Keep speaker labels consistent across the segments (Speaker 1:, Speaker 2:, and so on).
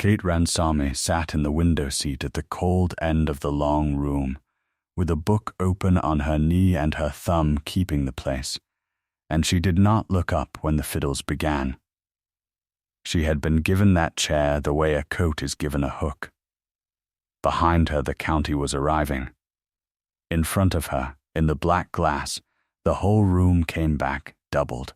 Speaker 1: Kate Ransome sat in the window seat at the cold end of the long room, with a book open on her knee and her thumb keeping the place, and she did not look up when the fiddles began. She had been given that chair the way a coat is given a hook. Behind her the county was arriving. In front of her, in the black glass, the whole room came back, doubled.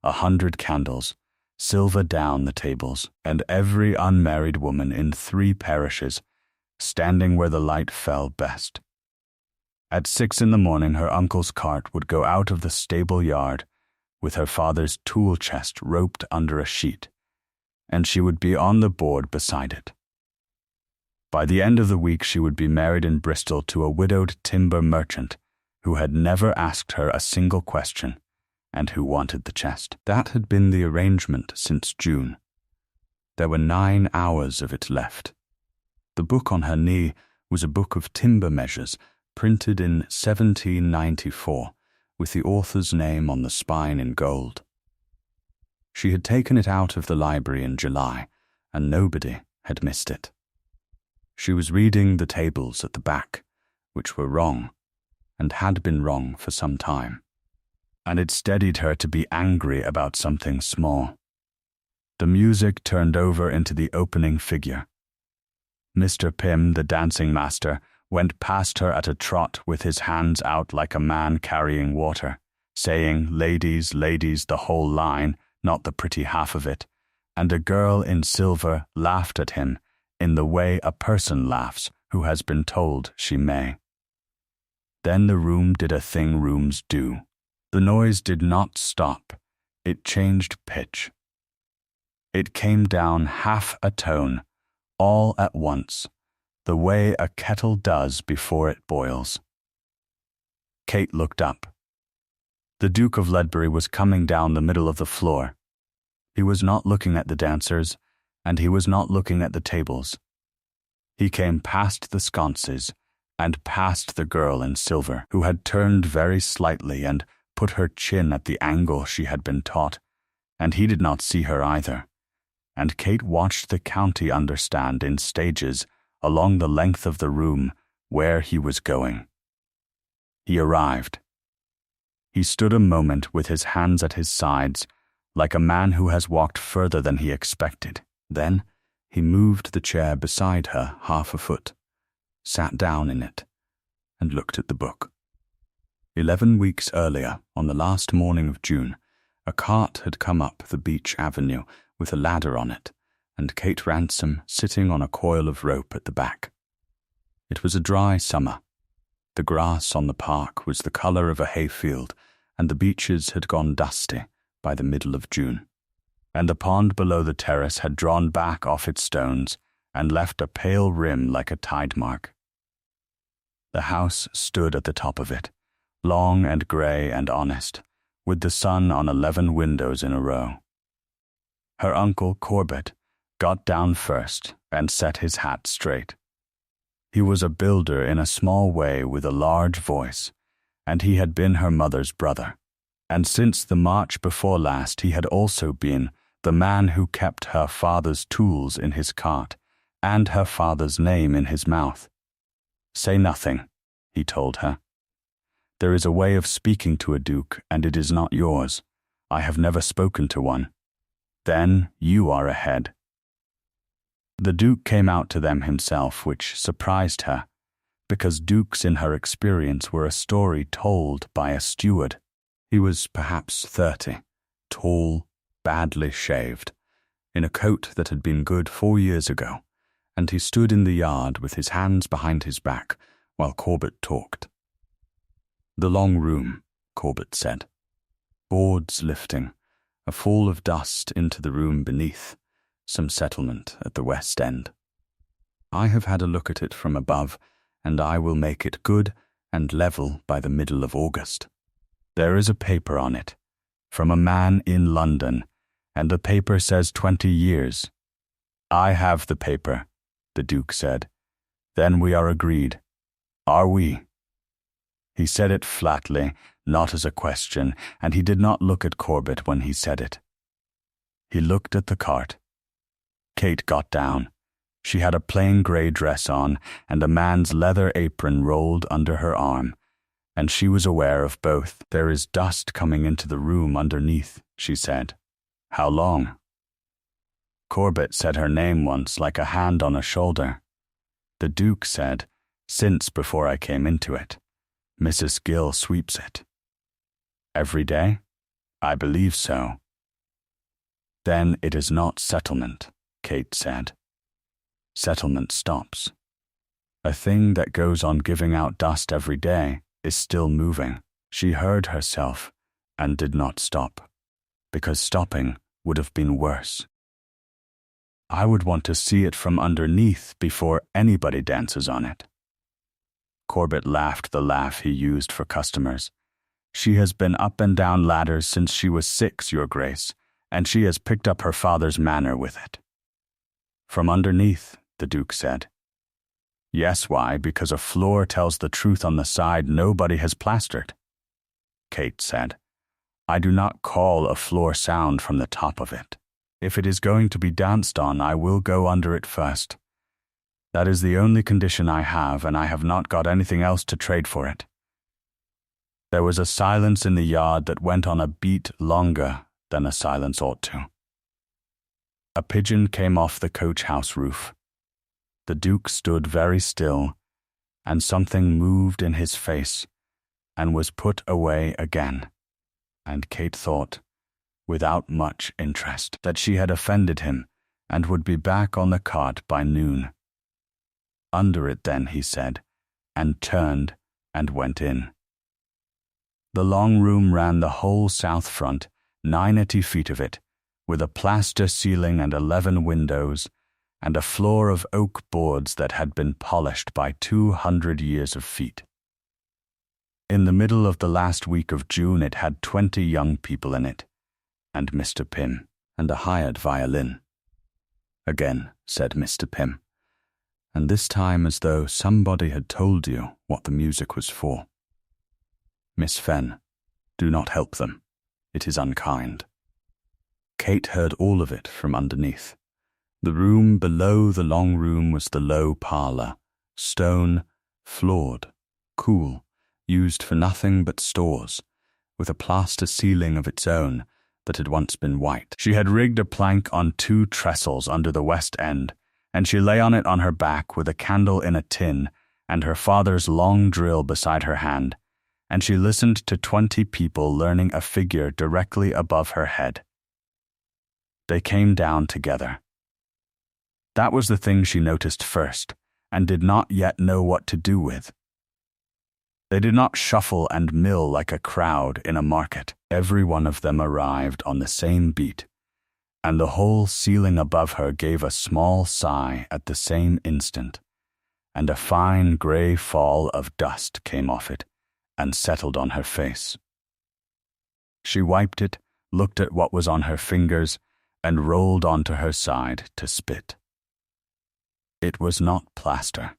Speaker 1: 100 candles, silver down the tables, and every unmarried woman in 3 parishes, standing where the light fell best. At 6 in the morning her uncle's cart would go out of the stable yard, with her father's tool chest roped under a sheet, and she would be on the board beside it. By the end of the week she would be married in Bristol to a widowed timber merchant who had never asked her a single question, and who wanted the chest. That had been the arrangement since June. There were 9 hours of it left. The book on her knee was a book of timber measures, printed in 1794, with the author's name on the spine in gold. She had taken it out of the library in July, and nobody had missed it. She was reading the tables at the back, which were wrong, and had been wrong for some time, and it steadied her to be angry about something small. The music turned over into the opening figure. Mr. Pym, the dancing master, went past her at a trot with his hands out like a man carrying water, saying, "Ladies, ladies," the whole line, not the pretty half of it, and a girl in silver laughed at him in the way a person laughs who has been told she may. Then the room did a thing rooms do. The noise did not stop. It changed pitch. It came down half a tone, all at once, the way a kettle does before it boils. Kate looked up. The Duke of Ledbury was coming down the middle of the floor. He was not looking at the dancers, and he was not looking at the tables. He came past the sconces, and past the girl in silver, who had turned very slightly and put her chin at the angle she had been taught, and he did not see her either, and Kate watched the county understand in stages along the length of the room where he was going. He arrived. He stood a moment with his hands at his sides, like a man who has walked further than he expected. Then he moved the chair beside her half a foot, sat down in it, and looked at the book. 11 weeks earlier, on the last morning of June, a cart had come up the beach avenue with a ladder on it, and Kate Ransom sitting on a coil of rope at the back. It was a dry summer. The grass on the park was the colour of a hayfield, and the beaches had gone dusty by the middle of June, and the pond below the terrace had drawn back off its stones and left a pale rim like a tide mark. The house stood at the top of it, long and grey and honest, with the sun on 11 windows in a row. Her uncle, Corbett, got down first and set his hat straight. He was a builder in a small way with a large voice, and he had been her mother's brother, and since the March before last he had also been the man who kept her father's tools in his cart and her father's name in his mouth. "Say nothing," he told her. "There is a way of speaking to a duke, and it is not yours. I have never spoken to one. Then you are ahead." The Duke came out to them himself, which surprised her, because dukes in her experience were a story told by a steward. He was perhaps 30, tall, badly shaved, in a coat that had been good 4 years ago, and he stood in the yard with his hands behind his back while Corbett talked. "The long room," Corbett said. "Boards lifting, a fall of dust into the room beneath, some settlement at the west end. I have had a look at it from above, and I will make it good and level by the middle of August. There is a paper on it, from a man in London, and the paper says 20 years. I have the paper," the Duke said. "Then we are agreed. Are we?" He said it flatly, not as a question, and he did not look at Corbett when he said it. He looked at the cart. Kate got down, She had a plain grey dress on and a man's leather apron rolled under her arm, and she was aware of both. "There is dust coming into the room underneath," she said. "How long?" Corbett said her name once, like a hand on a shoulder. The Duke said, "Since before I came into it. Mrs. Gill sweeps it." "Every day?" "I believe so." "Then it is not settlement," Kate said. "Settlement stops. A thing that goes on giving out dust every day is still moving." She heard herself and did not stop, because stopping would have been worse. "I would want to see it from underneath before anybody dances on it." Corbett laughed the laugh he used for customers. "She has been up and down ladders since she was 6, Your Grace, and she has picked up her father's manner with it." "From underneath," the Duke said. "Yes, why? Because a floor tells the truth on the side nobody has plastered." Kate said, "I do not call a floor sound from the top of it. If it is going to be danced on, I will go under it first. That is the only condition I have, and I have not got anything else to trade for it." There was a silence in the yard that went on a beat longer than a silence ought to. A pigeon came off the coach-house roof. The Duke stood very still, and something moved in his face and was put away again, and Kate thought, without much interest, that she had offended him and would be back on the cart by noon. "Under it then," he said, and turned and went in. The long room ran the whole south front, 90 feet of it, with a plaster ceiling and 11 windows, and a floor of oak boards that had been polished by 200 years of feet. In the middle of the last week of June it had 20 young people in it, and Mr. Pym, and a hired violin. "Again," said Mr. Pym, and this time as though somebody had told you what the music was for. "Miss Fenn, do not help them. It is unkind." Kate heard all of it from underneath. The room below the long room was the low parlour, stone, floored, cool, used for nothing but stores, with a plaster ceiling of its own that had once been white. She had rigged a plank on 2 trestles under the west end, and she lay on it on her back with a candle in a tin and her father's long drill beside her hand, and she listened to 20 people learning a figure directly above her head. They came down together. That was the thing she noticed first, and did not yet know what to do with. They did not shuffle and mill like a crowd in a market. Every one of them arrived on the same beat, and the whole ceiling above her gave a small sigh at the same instant, and a fine grey fall of dust came off it and settled on her face. She wiped it, looked at what was on her fingers, and rolled onto her side to spit. It was not plaster.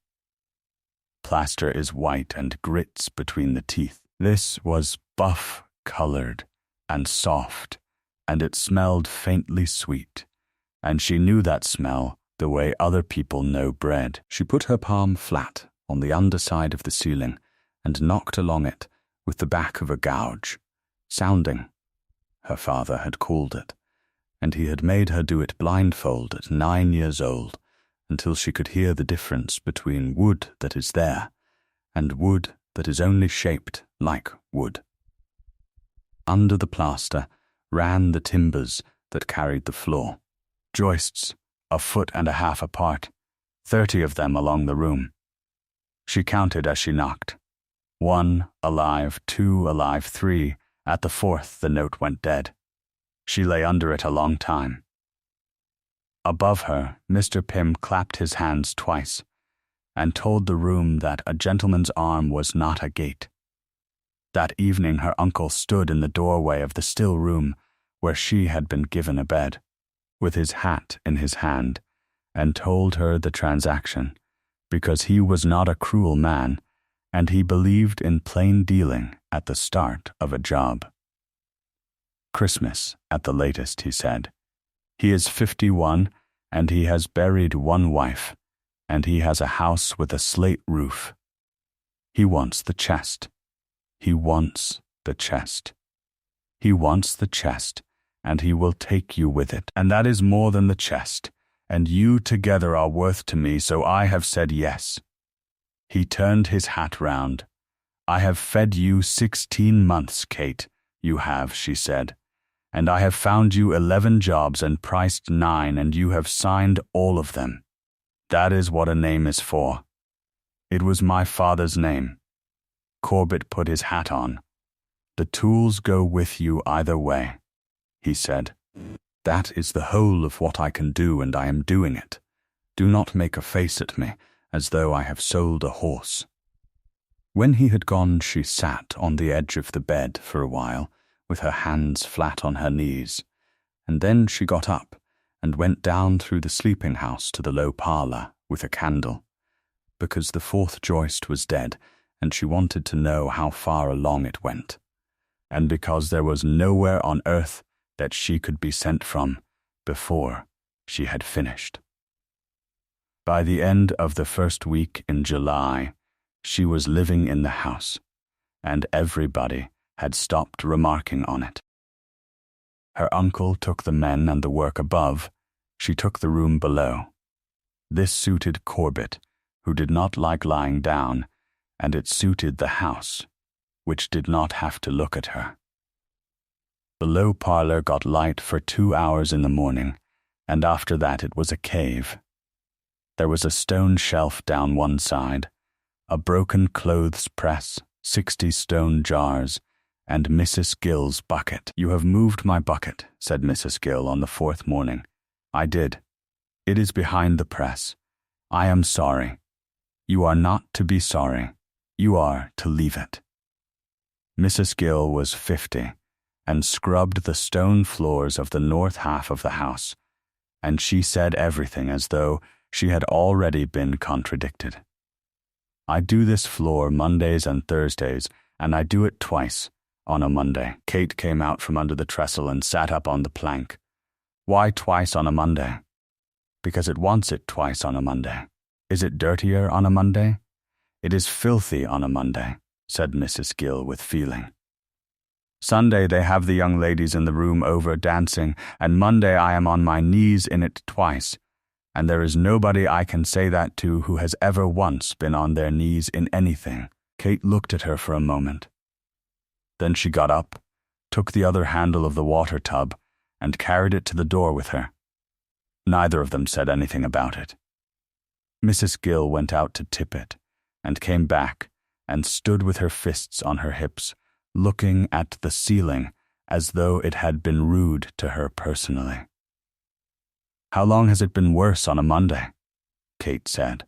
Speaker 1: Plaster is white and grits between the teeth. This was buff-coloured and soft, and it smelled faintly sweet, and she knew that smell the way other people know bread. She put her palm flat on the underside of the ceiling and knocked along it with the back of a gouge, sounding, her father had called it, and he had made her do it blindfold at 9 years old, until she could hear the difference between wood that is there and wood that is only shaped like wood. Under the plaster ran the timbers that carried the floor, joists 1.5 feet apart, 30 of them along the room. She counted as she knocked. 1 alive, 2 alive, 3. At the 4th the note went dead. She lay under it a long time. Above her, Mr. Pym clapped his hands twice, and told the room that a gentleman's arm was not a gate. That evening her uncle stood in the doorway of the still room where she had been given a bed, with his hat in his hand, and told her the transaction, because he was not a cruel man, and he believed in plain dealing at the start of a job. Christmas, at the latest, he said. He is 51, and he has buried one wife, and he has a house with a slate roof. He wants the chest. He wants the chest. He wants the chest, and he will take you with it, and that is more than the chest, and you together are worth to me, so I have said yes." He turned his hat round. "I have fed you 16 months, Kate. You have," she said. "And I have found you 11 jobs and priced 9, and you have signed all of them. That is what a name is for. It was my father's name." Corbett put his hat on. "The tools go with you either way," he said. "That is the whole of what I can do, and I am doing it. Do not make a face at me, as though I have sold a horse." When he had gone, she sat on the edge of the bed for a while, with her hands flat on her knees, and then she got up and went down through the sleeping house to the low parlour with a candle, because the 4th joist was dead, and she wanted to know how far along it went, and because there was nowhere on earth that she could be sent from before she had finished. By the end of the first week in July, she was living in the house, and everybody had stopped remarking on it. Her uncle took the men and the work above. She took the room below. This suited Corbett, who did not like lying down, and it suited the house, which did not have to look at her. The low parlour got light for 2 hours in the morning, and after that it was a cave. There was a stone shelf down one side, a broken clothes press, 60 stone jars, and Mrs. Gill's bucket. "You have moved my bucket," said Mrs. Gill on the 4th morning. "I did. It is behind the press. I am sorry." "You are not to be sorry. You are to leave it." Mrs. Gill was 50, and scrubbed the stone floors of the north half of the house, and she said everything as though she had already been contradicted. "I do this floor Mondays and Thursdays, and I do it twice. On a Monday." Kate came out from under the trestle and sat up on the plank. "Why twice on a Monday?" "Because it wants it twice on a Monday." "Is it dirtier on a Monday?" "It is filthy on a Monday," said Mrs. Gill with feeling. "Sunday they have the young ladies in the room over dancing, and Monday I am on my knees in it twice, and there is nobody I can say that to who has ever once been on their knees in anything." Kate looked at her for a moment. Then she got up, took the other handle of the water tub, and carried it to the door with her. Neither of them said anything about it. Mrs. Gill went out to tip it, and came back, and stood with her fists on her hips, looking at the ceiling as though it had been rude to her personally. "How long has it been worse on a Monday?" Kate said.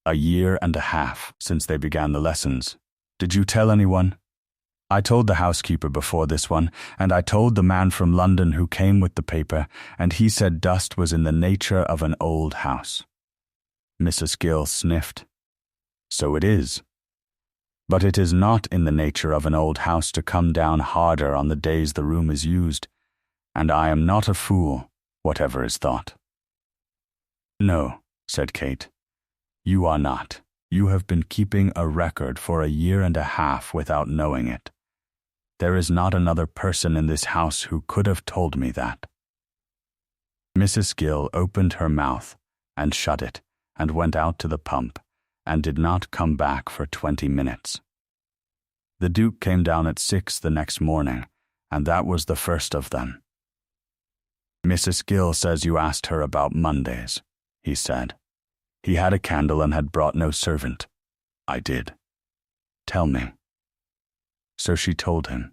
Speaker 1: "1.5 years since they began the lessons. Did you tell anyone?" "I told the housekeeper before this one, and I told the man from London who came with the paper, and he said dust was in the nature of an old house." Mrs. Gill sniffed. "So it is. But it is not in the nature of an old house to come down harder on the days the room is used, and I am not a fool, whatever is thought." "No," said Kate. "You are not. You have been keeping a record for 1.5 years without knowing it. There is not another person in this house who could have told me that." Mrs. Gill opened her mouth and shut it and went out to the pump and did not come back for 20 minutes. The Duke came down at 6 the next morning, and that was the first of them. "Mrs. Gill says you asked her about Mondays," he said. "He had a candle and had brought no servant." "I did." "Tell me." So she told him,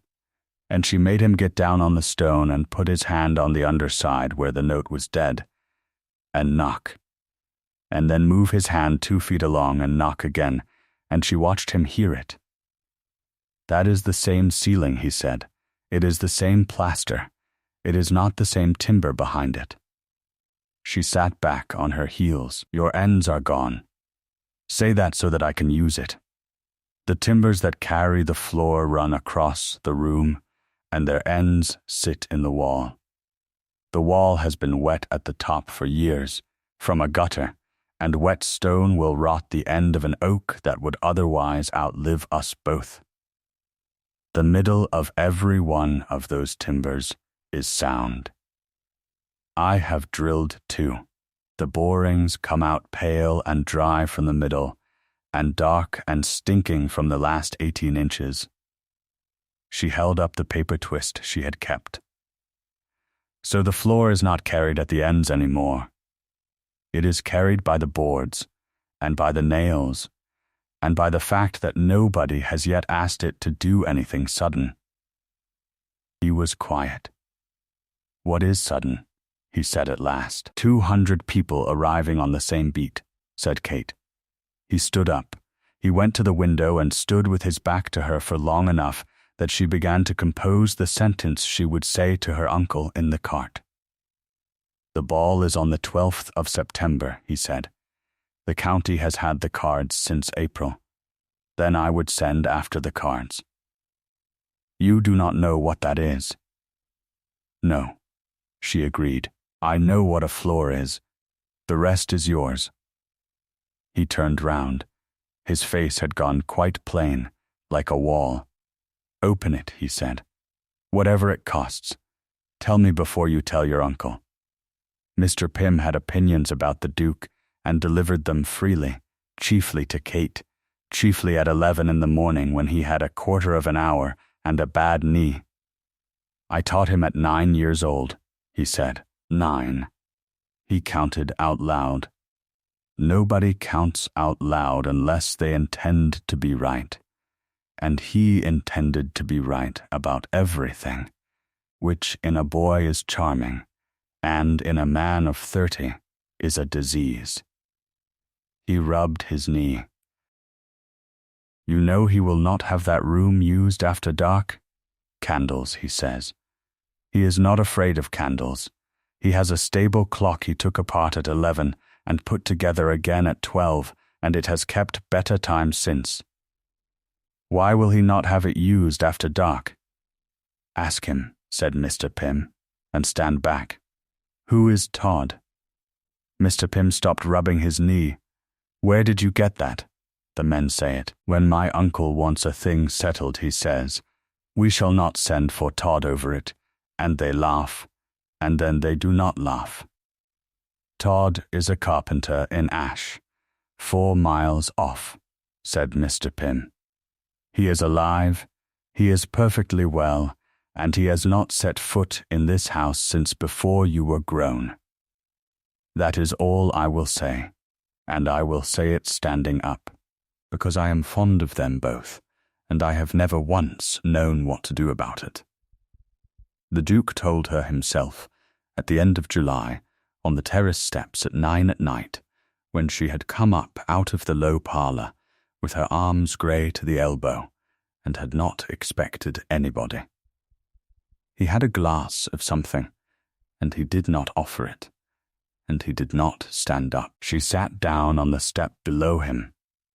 Speaker 1: and she made him get down on the stone and put his hand on the underside where the note was dead, and knock, and then move his hand 2 feet along and knock again, and she watched him hear it. "That is the same ceiling," he said. "It is the same plaster. It is not the same timber behind it." She sat back on her heels. "Your ends are gone. Say that so that I can use it. The timbers that carry the floor run across the room, and their ends sit in the wall." The wall has been wet at the top for years, from a gutter, and wet stone will rot the end of an oak that would otherwise outlive us both. The middle of every one of those timbers is sound. I have drilled too. The borings come out pale and dry from the middle, and dark and stinking from the last 18 inches. She held up the paper twist she had kept. So the floor is not carried at the ends anymore. It is carried by the boards, and by the nails, and by the fact that nobody has yet asked it to do anything sudden. He was quiet. What is sudden? He said at last. 200 people arriving on the same beat, said Kate. He stood up. He went to the window and stood with his back to her for long enough that she began to compose the sentence she would say to her uncle in the cart. The ball is on the 12th of September, he said. The county has had the cards since April. Then I would send after the cards. You do not know what that is. No, she agreed. I know what a floor is. The rest is yours. He turned round. His face had gone quite plain, like a wall. Open it, he said. Whatever it costs. Tell me before you tell your uncle. Mr. Pym had opinions about the Duke and delivered them freely, chiefly to Kate, chiefly at 11 in the morning when he had a quarter of an hour and a bad knee. I taught him at 9 years old, he said. 9. He counted out loud. Nobody counts out loud unless they intend to be right. And he intended to be right about everything, which in a boy is charming, and in a man of 30 is a disease. He rubbed his knee. You know he will not have that room used after dark? Candles, he says. He is not afraid of candles. He has a stable clock he took apart at 11 and put together again at 12, and it has kept better time since. Why will he not have it used after dark? Ask him, said Mr. Pym, and stand back. Who is Todd? Mr. Pym stopped rubbing his knee. Where did you get that? The men say it. When my uncle wants a thing settled, he says, we shall not send for Todd over it, and they laugh, and then they do not laugh. Todd is a carpenter in Ash, 4 miles off, said Mr. Pym. He is alive, he is perfectly well, and he has not set foot in this house since before you were grown. That is all I will say, and I will say it standing up, because I am fond of them both, and I have never once known what to do about it. The Duke told her himself, at the end of July, on the terrace steps at 9 at night, when she had come up out of the low parlour, with her arms grey to the elbow, and had not expected anybody. He had a glass of something, and he did not offer it, and he did not stand up. She sat down on the step below him,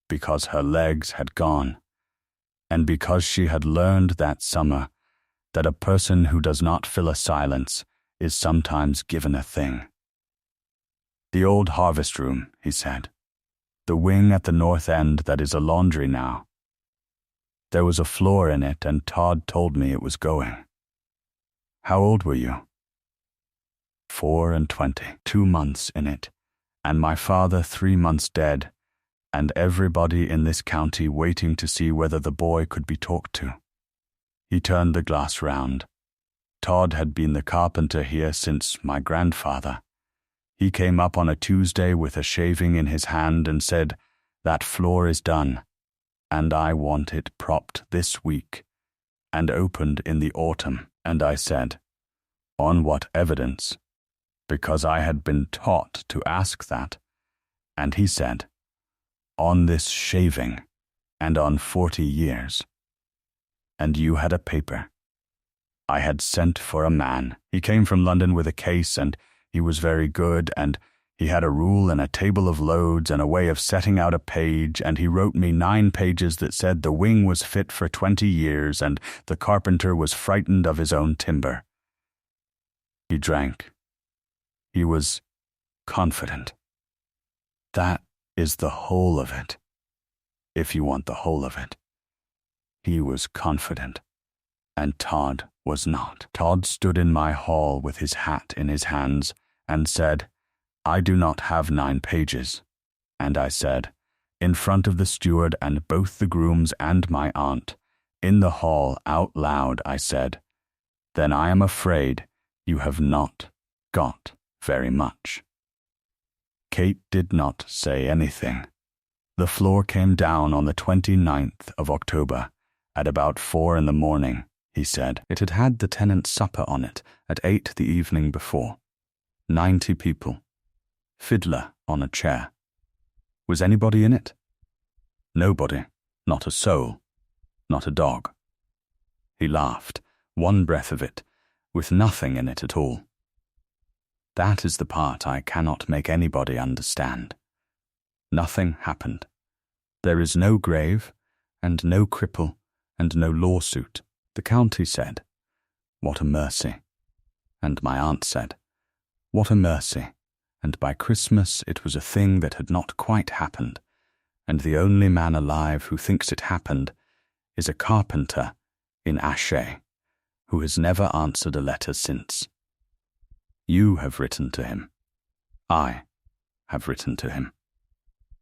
Speaker 1: because her legs had gone, and because she had learned that summer that a person who does not fill a silence is sometimes given a thing. The old harvest room, he said. The wing at the north end that is a laundry now. There was a floor in it, and Todd told me it was going. How old were you? 24, 2 months in it, and my father 3 months dead, and everybody in this county waiting to see whether the boy could be talked to. He turned the glass round. Todd had been the carpenter here since my grandfather. He came up on a Tuesday with a shaving in his hand and said, that floor is done, and I want it propped this week, and opened in the autumn. And I said, on what evidence? Because I had been taught to ask that. And he said, on this shaving, and on 40 years. And you had a paper. I had sent for a man. He came from London with a case, and he was very good, and he had a rule and a table of loads and a way of setting out a page, and he wrote me 9 pages that said the wing was fit for 20 years, and the carpenter was frightened of his own timber. He drank, He was confident. That is the whole of it, if you want the whole of it. He was confident, and Todd was not. Todd stood in my hall with his hat in his hands and said, "I do not have 9 pages." And I said, in front of the steward and both the grooms and my aunt, in the hall out loud, I said, "Then I am afraid you have not got very much." Kate did not say anything. The floor came down on the 29th of October at about 4 in the morning, he said. It had had the tenant's supper on it at 8 the evening before. 90 people. Fiddler on a chair. Was anybody in it? Nobody. Not a soul. Not a dog. He laughed, one breath of it, with nothing in it at all. That is the part I cannot make anybody understand. Nothing happened. There is no grave, and no cripple, and no lawsuit. The county said, "What a mercy." And my aunt said, "What a mercy." And by Christmas it was a thing that had not quite happened, and the only man alive who thinks it happened is a carpenter in Ashe, who has never answered a letter since. You have written to him. I have written to him.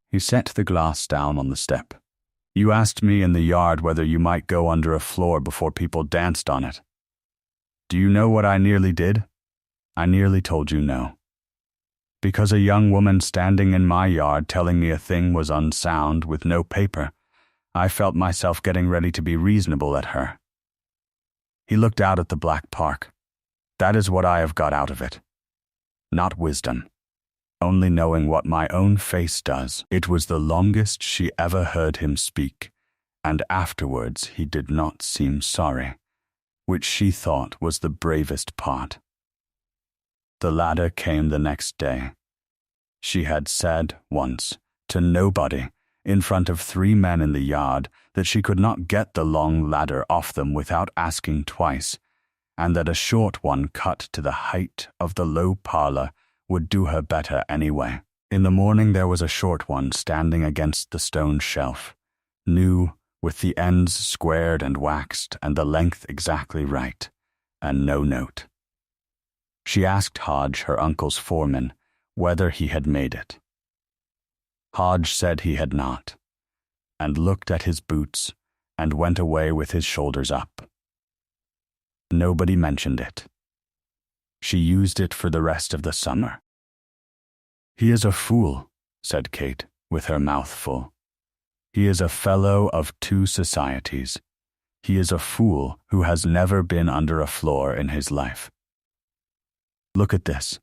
Speaker 1: He set the glass down on the step. You asked me in the yard whether you might go under a floor before people danced on it. Do you know what I nearly did? I nearly told you no. Because a young woman standing in my yard telling me a thing was unsound with no paper, I felt myself getting ready to be reasonable at her. He looked out at the black park. That is what I have got out of it. Not wisdom, only knowing what my own face does. It was the longest she ever heard him speak, and afterwards he did not seem sorry, which she thought was the bravest part. The ladder came the next day. She had said once, to nobody, in front of 3 men in the yard, that she could not get the long ladder off them without asking twice, and that a short one cut to the height of the low parlor would do her better anyway. In the morning there was a short one standing against the stone shelf, new, with the ends squared and waxed and the length exactly right, and no note. She asked Hodge, her uncle's foreman, whether he had made it. Hodge said he had not, and looked at his boots and went away with his shoulders up. Nobody mentioned it. She used it for the rest of the summer. He is a fool, said Kate, with her mouth full. He is a fellow of 2 societies. He is a fool who has never been under a floor in his life. Look at this.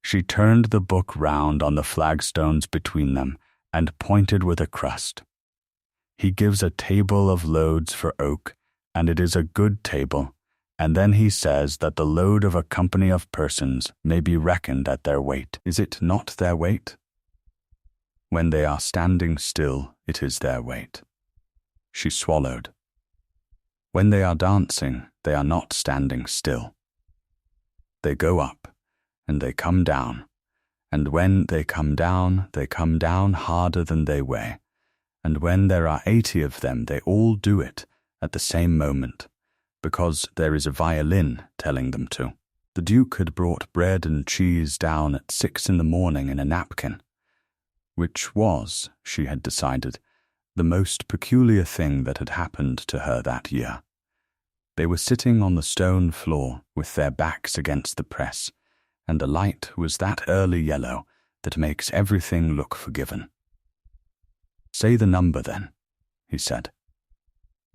Speaker 1: She turned the book round on the flagstones between them and pointed with a crust. He gives a table of loads for oak, and it is a good table, and then he says that the load of a company of persons may be reckoned at their weight. Is it not their weight? When they are standing still, it is their weight. She swallowed. When they are dancing, they are not standing still. They go up, and they come down, and when they come down harder than they weigh, and when there are 80 of them, they all do it at the same moment, because there is a violin telling them to. The Duke had brought bread and cheese down at 6 in the morning in a napkin, which was, she had decided, the most peculiar thing that had happened to her that year. They were sitting on the stone floor with their backs against the press, and the light was that early yellow that makes everything look forgiven. Say the number then, he said.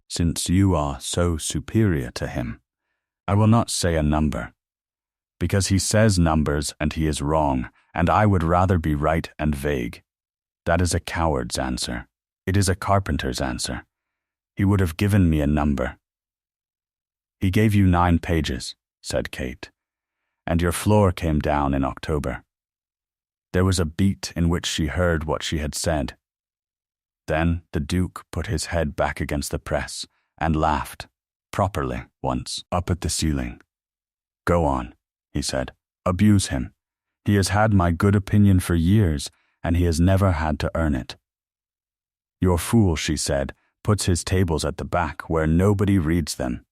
Speaker 1: Since you are so superior to him, I will not say a number, because he says numbers and he is wrong, and I would rather be right and vague. That is a coward's answer. It is a carpenter's answer. He would have given me a number. He gave you 9 pages, said Kate, and your floor came down in October. There was a beat in which she heard what she had said. Then the Duke put his head back against the press and laughed, properly, once, up at the ceiling. Go on, he said. Abuse him. He has had my good opinion for years, and he has never had to earn it. Your fool, she said, puts his tables at the back where nobody reads them.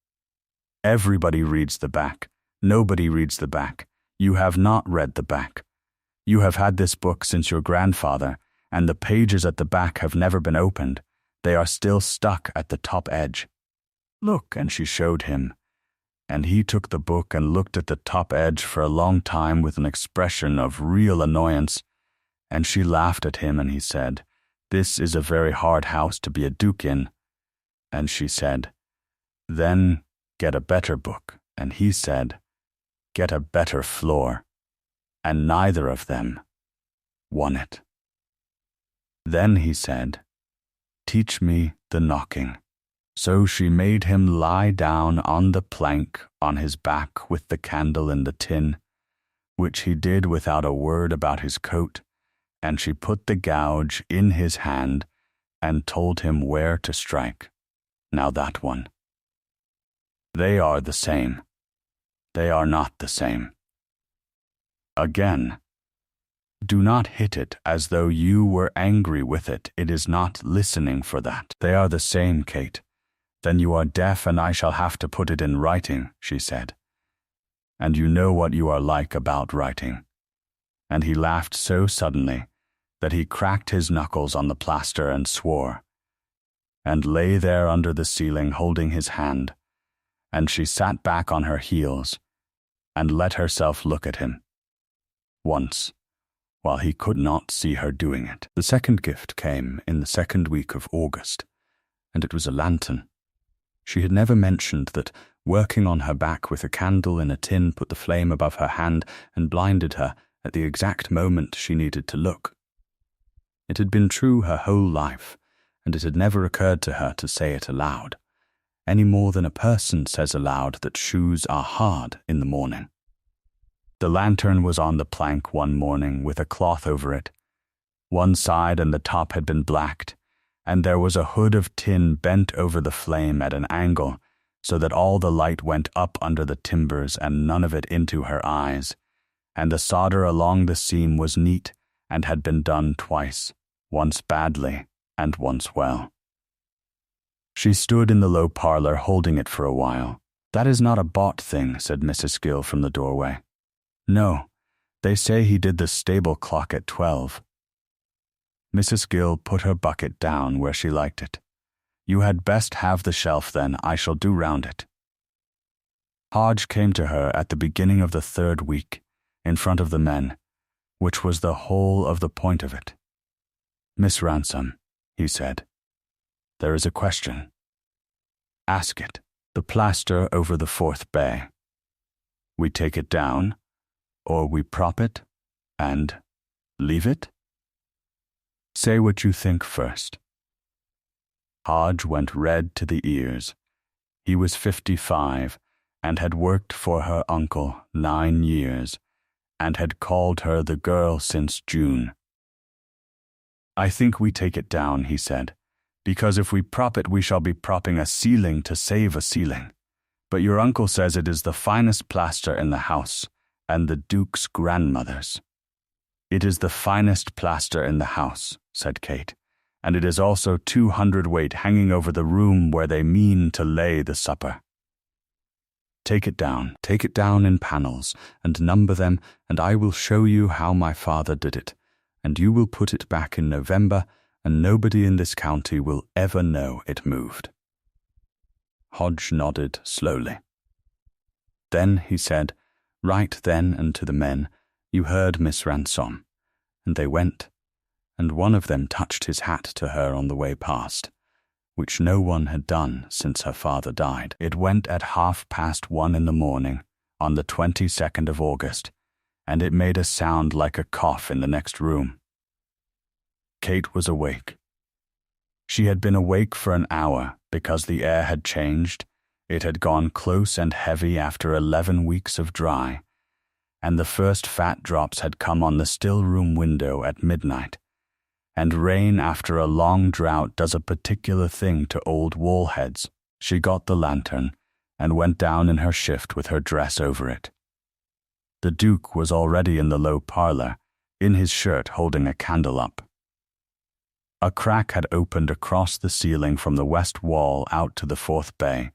Speaker 1: Everybody reads the back. Nobody reads the back. You have not read the back. You have had this book since your grandfather, and the pages at the back have never been opened. They are still stuck at the top edge. Look, and she showed him. And he took the book and looked at the top edge for a long time with an expression of real annoyance. And she laughed at him, and he said, "This is a very hard house to be a duke in." And she said, "Then get a better book." And he said, "Get a better floor." And neither of them won it. Then he said, "Teach me the knocking." So she made him lie down on the plank on his back with the candle in the tin, which he did without a word about his coat, and she put the gouge in his hand and told him where to strike. Now that one. They are the same. They are not the same. Again, do not hit it as though you were angry with it. It is not listening for that. They are the same, Kate. Then you are deaf, and I shall have to put it in writing, she said. And you know what you are like about writing. And he laughed so suddenly that he cracked his knuckles on the plaster and swore, and lay there under the ceiling holding his hand, and she sat back on her heels and let herself look at him. Once, while he could not see her doing it. The second gift came in the second week of August, and it was a lantern. She had never mentioned that working on her back with a candle in a tin put the flame above her hand and blinded her at the exact moment she needed to look. It had been true her whole life, and it had never occurred to her to say it aloud, any more than a person says aloud that shoes are hard in the morning. The lantern was on the plank one morning with a cloth over it. One side and the top had been blacked, and there was a hood of tin bent over the flame at an angle, so that all the light went up under the timbers and none of it into her eyes, and the solder along the seam was neat and had been done twice, once badly and once well. She stood in the low parlor holding it for a while. "That is not a bought thing," said Mrs. Gill from the doorway. "No, they say he did the stable clock at 12. Mrs. Gill put her bucket down where she liked it. "You had best have the shelf then, I shall do round it." Hodge came to her at the beginning of the third week, in front of the men, which was the whole of the point of it. "Miss Ransom," he said, "there is a question. Ask it. The plaster over the fourth bay. We take it down, or we prop it and leave it? Say what you think first." Hodge went red to the ears. He was 55 and had worked for her uncle 9 years and had called her the girl since June. "I think we take it down," he said, "because if we prop it we shall be propping a ceiling to save a ceiling. But your uncle says it is the finest plaster in the house and the Duke's grandmother's." "It is the finest plaster in the house," said Kate, "and it is also 200 weight hanging over the room where they mean to lay the supper. Take it down in panels, and number them, and I will show you how my father did it, and you will put it back in November, and nobody in this county will ever know it moved." Hodge nodded slowly. "Then," he said, "right then and to the men, you heard Miss Ransom." And they went, and one of them touched his hat to her on the way past, which no one had done since her father died. It went at 1:30 in the morning, on the 22nd of August, and it made a sound like a cough in the next room. Kate was awake. She had been awake for an hour because the air had changed. It had gone close and heavy after 11 weeks of dry, and the first fat drops had come on the still room window at midnight. And rain after a long drought does a particular thing to old wall heads. She got the lantern and went down in her shift with her dress over it. The Duke was already in the low parlor, in his shirt holding a candle up. A crack had opened across the ceiling from the west wall out to the fourth bay,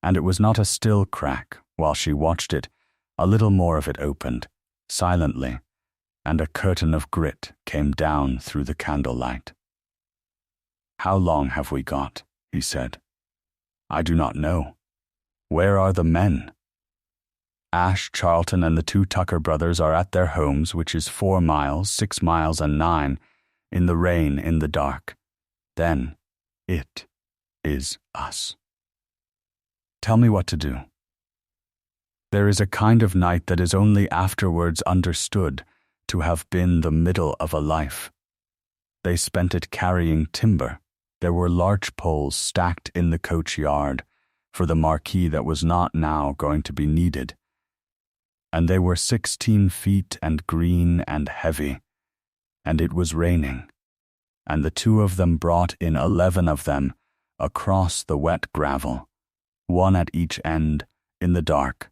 Speaker 1: and it was not a still crack. While she watched it, a little more of it opened, silently, and a curtain of grit came down through the candlelight. "How long have we got?" he said. "I do not know. Where are the men?" "Ash, Charlton, and the 2 Tucker brothers are at their homes, which is 4 miles, 6 miles, and 9, in the rain, in the dark. Then it is us. Tell me what to do." There is a kind of night that is only afterwards understood to have been the middle of a life. They spent it carrying timber. There were larch poles stacked in the coach yard for the marquee that was not now going to be needed. And they were 16 feet and green and heavy, and it was raining, and the 2 of them brought in 11 of them across the wet gravel, 1 at each end, in the dark,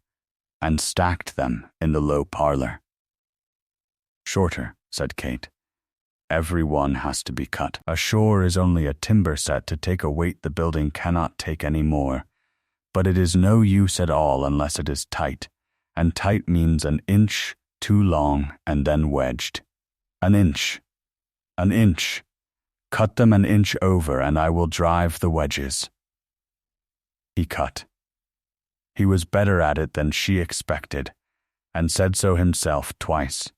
Speaker 1: and stacked them in the low parlor. "Shorter," said Kate. "Every one has to be cut. A shore is only a timber set to take a weight the building cannot take any more, but it is no use at all unless it is tight, and tight means an inch too long and then wedged. An inch. An inch. Cut them an inch over and I will drive the wedges." He cut. He was better at it than she expected, and said so himself twice,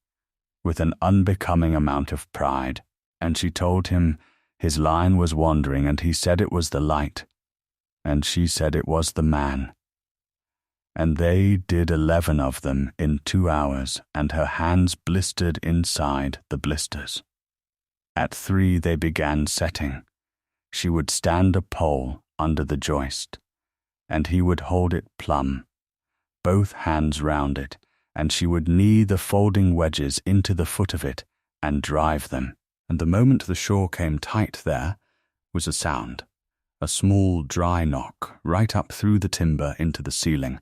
Speaker 1: with an unbecoming amount of pride, and she told him his line was wandering, and he said it was the light, and she said it was the man. And they did 11 of them in 2 hours, and her hands blistered inside the blisters. At 3 they began setting. She would stand a pole under the joist, and he would hold it plumb, both hands round it, and she would knee the folding wedges into the foot of it and drive them. And the moment the shore came tight there was a sound, a small dry knock right up through the timber into the ceiling,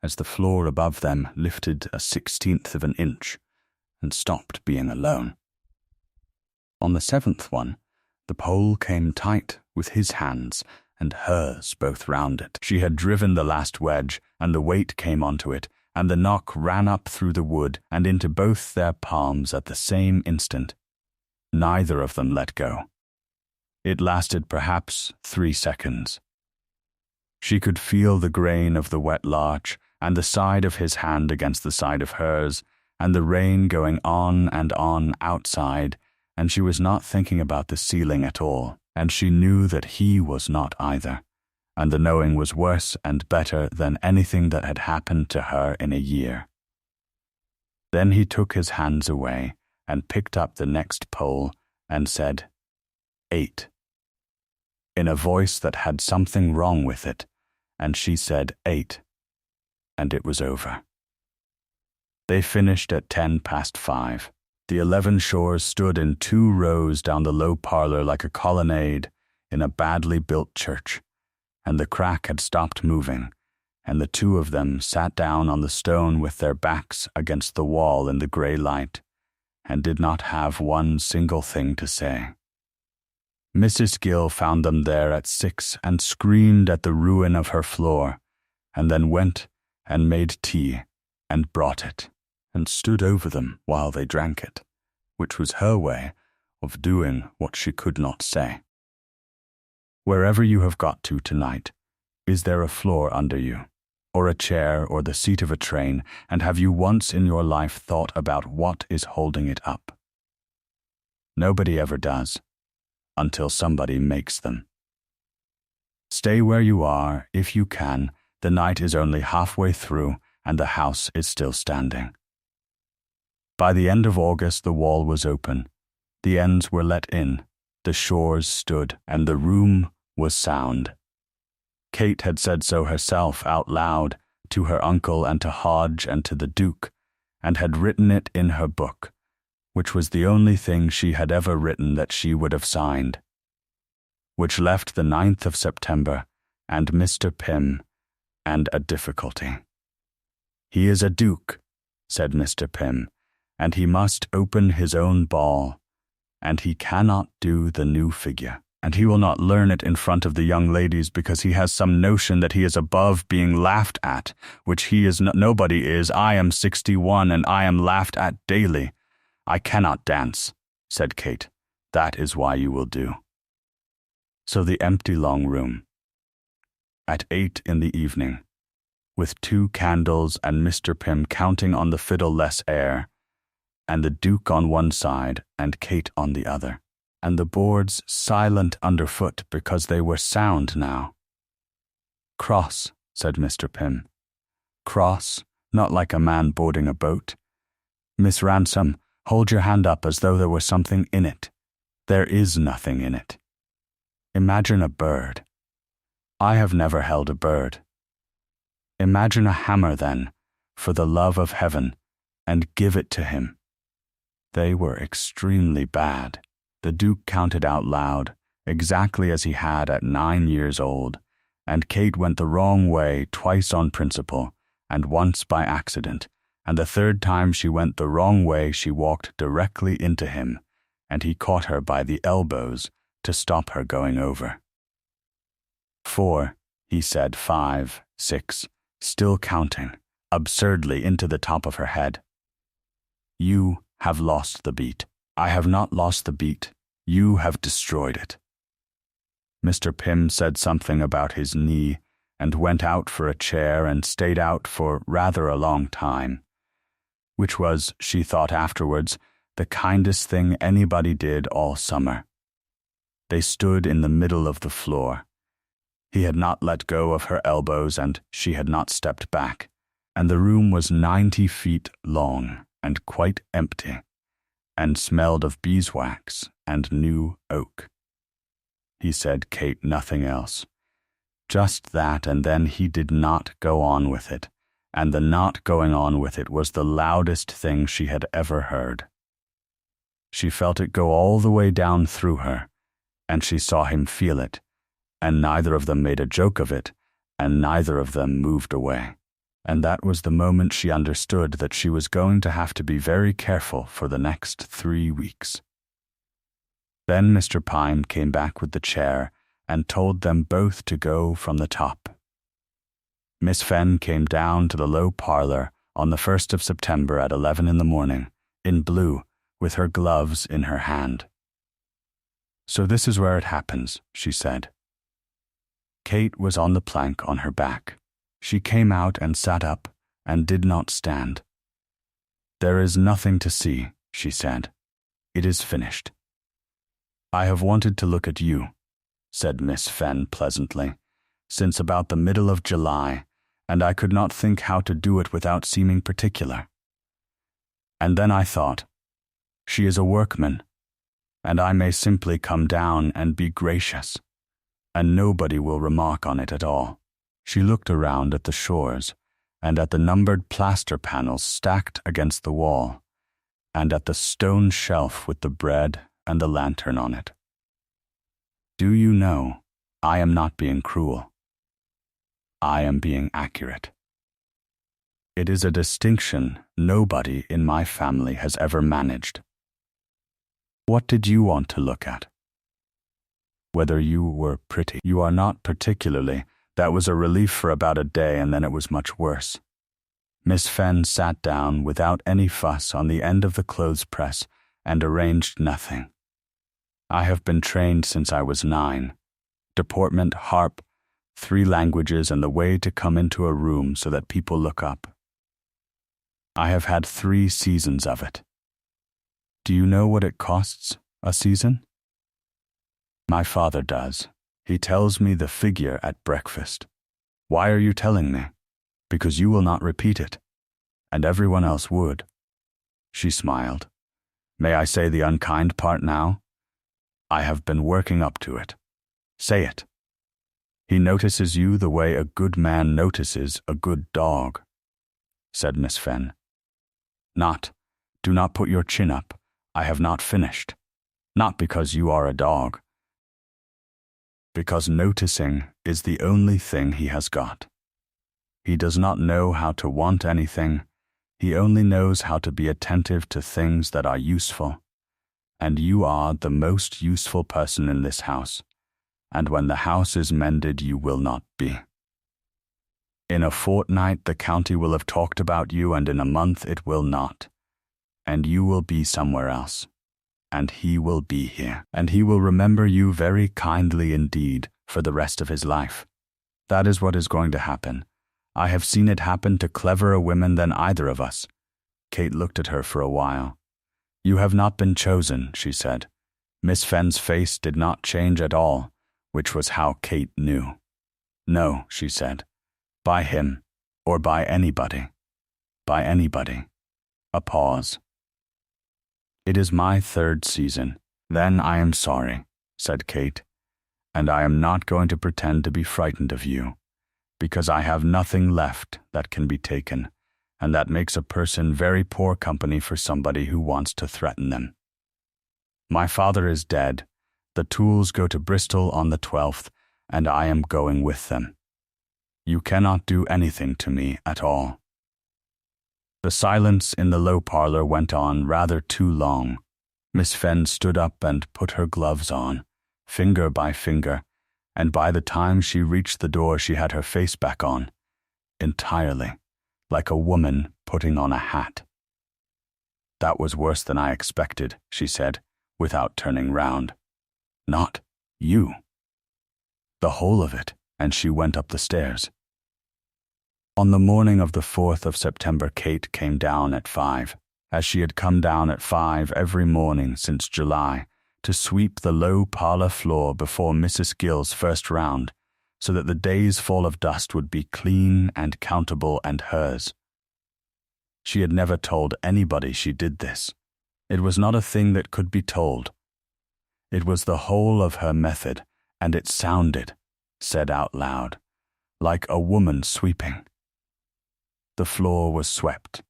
Speaker 1: as the floor above them lifted a 1/16 of an inch and stopped being alone. On the 7th one, the pole came tight with his hands and hers both round it. She had driven the last wedge, and the weight came onto it, and the knock ran up through the wood and into both their palms at the same instant. Neither of them let go. It lasted perhaps 3 seconds. She could feel the grain of the wet larch and the side of his hand against the side of hers, and the rain going on and on outside, and she was not thinking about the ceiling at all, and she knew that he was not either, and the knowing was worse and better than anything that had happened to her in a year. Then he took his hands away and picked up the next pole and said, 8, in a voice that had something wrong with it, and she said 8, and it was over. They finished at 5:10. The 11 shores stood in 2 rows down the low parlor like a colonnade in a badly built church, and the crack had stopped moving, and the 2 of them sat down on the stone with their backs against the wall in the grey light, and did not have one single thing to say. Mrs. Gill found them there at 6 and screamed at the ruin of her floor, and then went and made tea and brought it, and stood over them while they drank it, which was her way of doing what she could not say. Wherever you have got to tonight, is there a floor under you, or a chair or the seat of a train, and have you once in your life thought about what is holding it up? Nobody ever does, until somebody makes them. Stay where you are if you can. The night is only halfway through, and the house is still standing. By the end of August the wall was open, the ends were let in, the shores stood, and the room was sound. Kate had said so herself out loud to her uncle and to Hodge and to the Duke, and had written it in her book, which was the only thing she had ever written that she would have signed, which left the 9th of September and Mr. Pym and a difficulty. "He is a duke," said Mr. Pym, and he must open his own ball, and he cannot do the new figure, and he will not learn it in front of the young ladies because he has some notion that he is above being laughed at, which he is nobody is. I am 61, and I am laughed at daily. I cannot dance, said Kate. That is why you will do. So the empty long room. At 8 in the evening, with 2 candles and Mr. Pym counting on the fiddle-less air, and the Duke on one side and Kate on the other, and the boards silent underfoot because they were sound now. Cross, said Mr. Pym. Cross, not like a man boarding a boat. Miss Ransom, hold your hand up as though there were something in it. There is nothing in it. Imagine a bird. I have never held a bird. Imagine a hammer, then, for the love of heaven, and give it to him. They were extremely bad. The Duke counted out loud, exactly as he had at 9 years old, and Kate went the wrong way twice on principle, and once by accident, and the third time she went the wrong way she walked directly into him, and he caught her by the elbows to stop her going over. 4, he said, 5, 6, still counting, absurdly into the top of her head. You have lost the beat. I have not lost the beat. You have destroyed it. Mr. Pym said something about his knee, and went out for a chair and stayed out for rather a long time, which was, she thought afterwards, the kindest thing anybody did all summer. They stood in the middle of the floor. He had not let go of her elbows, and she had not stepped back, and the room was 90 feet long and quite empty, and smelled of beeswax and new oak. He said Kate nothing else. Just that, and then he did not go on with it, and the not going on with it was the loudest thing she had ever heard. She felt it go all the way down through her, and she saw him feel it, and neither of them made a joke of it, and neither of them moved away. And that was the moment she understood that she was going to have to be very careful for the next 3 weeks. Then Mr. Pym came back with the chair and told them both to go from the top. Miss Fenn came down to the low parlor on the 1st of September at 11 in the morning, in blue, with her gloves in her hand. So this is where it happens, she said. Kate was on the plank on her back. She came out and sat up, and did not stand. There is nothing to see, she said. It is finished. I have wanted to look at you, said Miss Fenn pleasantly, since about the middle of July, and I could not think how to do it without seeming particular. And then I thought, she is a workman, and I may simply come down and be gracious, and nobody will remark on it at all. She looked around at the shores, and at the numbered plaster panels stacked against the wall, and at the stone shelf with the bread and the lantern on it. Do you know, I am not being cruel. I am being accurate. It is a distinction nobody in my family has ever managed. What did you want to look at? Whether you were pretty. You are not particularly. That was a relief for about a day, and then it was much worse. Miss Fenn sat down without any fuss on the end of the clothes press and arranged nothing. I have been trained since I was 9. Deportment, harp, 3 languages, and the way to come into a room so that people look up. I have had 3 seasons of it. Do you know what it costs, a season? My father does. He tells me the figure at breakfast. Why are you telling me? Because you will not repeat it, and everyone else would. She smiled. May I say the unkind part now? I have been working up to it. Say it. He notices you the way a good man notices a good dog, said Miss Fenn. Do not put your chin up. I have not finished. Not because you are a dog. Because noticing is the only thing he has got. He does not know how to want anything. He only knows how to be attentive to things that are useful. And you are the most useful person in this house. And when the house is mended, you will not be. In a fortnight, the county will have talked about you, and in a month it will not. And you will be somewhere else. And he will be here. And he will remember you very kindly indeed for the rest of his life. That is what is going to happen. I have seen it happen to cleverer women than either of us. Kate looked at her for a while. You have not been chosen, she said. Miss Fenn's face did not change at all, which was how Kate knew. No, she said. By him, or by anybody. By anybody. A pause. It is my 3rd season. Then I am sorry, said Kate, and I am not going to pretend to be frightened of you, because I have nothing left that can be taken, and that makes a person very poor company for somebody who wants to threaten them. My father is dead. The tools go to Bristol on the 12th, and I am going with them. You cannot do anything to me at all. The silence in the low parlor went on rather too long. Miss Fenn stood up and put her gloves on, finger by finger, and by the time she reached the door she had her face back on, entirely, like a woman putting on a hat. That was worse than I expected, she said, without turning round. Not you. The whole of it, and she went up the stairs. On the morning of the 4th of September, Kate came down at 5, as she had come down at 5 every morning since July, to sweep the low parlor floor before Mrs. Gill's first round, so that the day's fall of dust would be clean and countable and hers. She had never told anybody she did this. It was not a thing that could be told. It was the whole of her method, and it sounded, said out loud, like a woman sweeping. The floor was swept.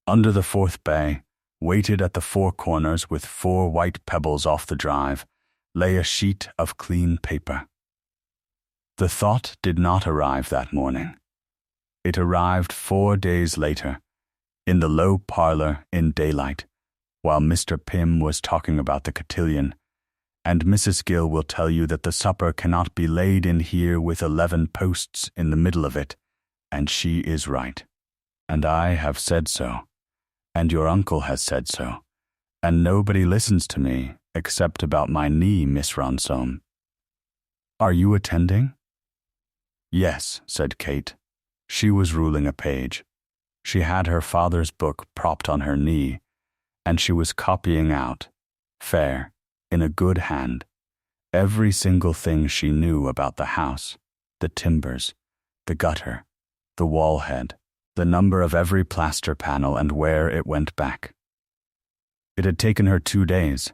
Speaker 1: Under the 4th bay, weighted at the 4 corners with 4 white pebbles off the drive, lay a sheet of clean paper. The thought did not arrive that morning. It arrived 4 days later, in the low parlor in daylight, while Mr. Pym was talking about the cotillion, and Mrs. Gill will tell you that the supper cannot be laid in here with 11 posts in the middle of it, and she is right. And I have said so, and your uncle has said so, and nobody listens to me except about my knee, Miss Ransome. Are you attending? Yes, said Kate. She was ruling a page. She had her father's book propped on her knee, and she was copying out, fair, in a good hand, every single thing she knew about the house, the timbers, the gutter, the wall head, the number of every plaster panel and where it went back. It had taken her 2 days.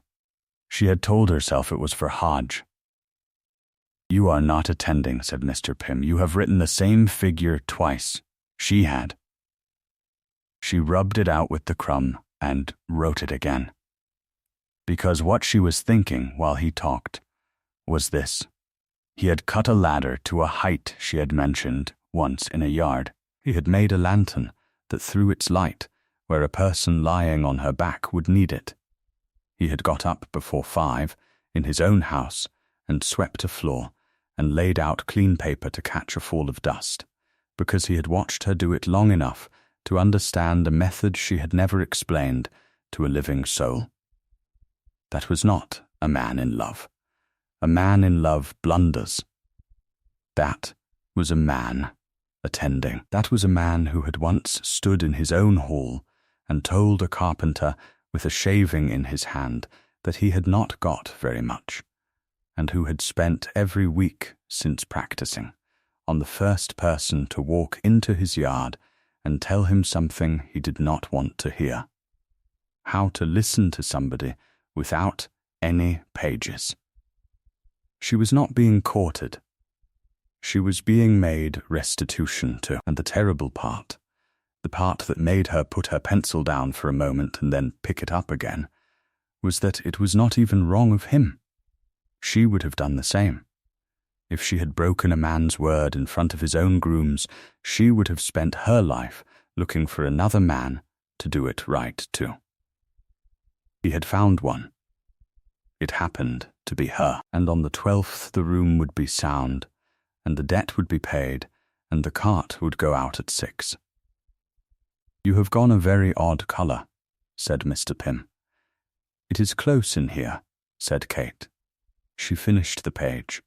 Speaker 1: She had told herself it was for Hodge. You are not attending, said Mr. Pym. You have written the same figure twice. She had. She rubbed it out with the crumb and wrote it again. Because what she was thinking while he talked was this. He had cut a ladder to a height she had mentioned once in a yard. He had made a lantern that threw its light where a person lying on her back would need it. He had got up before 5 in his own house and swept a floor and laid out clean paper to catch a fall of dust, because he had watched her do it long enough to understand a method she had never explained to a living soul. That was not a man in love. A man in love blunders. That was a man attending. That was a man who had once stood in his own hall and told a carpenter with a shaving in his hand that he had not got very much, and who had spent every week since practicing on the first person to walk into his yard and tell him something he did not want to hear. How to listen to somebody without any pages. She was not being courted. She was being made restitution to, and the terrible part, the part that made her put her pencil down for a moment and then pick it up again, was that it was not even wrong of him. She would have done the same. If she had broken a man's word in front of his own grooms, she would have spent her life looking for another man to do it right, too. He had found one. It happened to be her, and on the 12th the room would be sound, and the debt would be paid, and the cart would go out at 6. "You have gone a very odd colour," said Mr. Pym. "It is close in here," said Kate. She finished the page.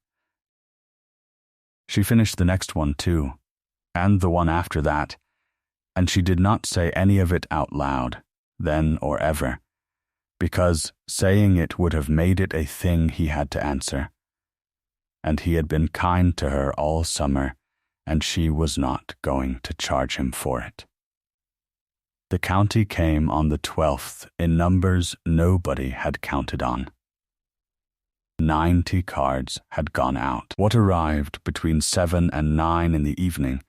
Speaker 1: She finished the next one too, and the one after that, and she did not say any of it out loud, then or ever, because saying it would have made it a thing he had to answer. And he had been kind to her all summer, and she was not going to charge him for it. The county came on the 12th in numbers nobody had counted on. 90 cards had gone out. What arrived between 7 and 9 in the evening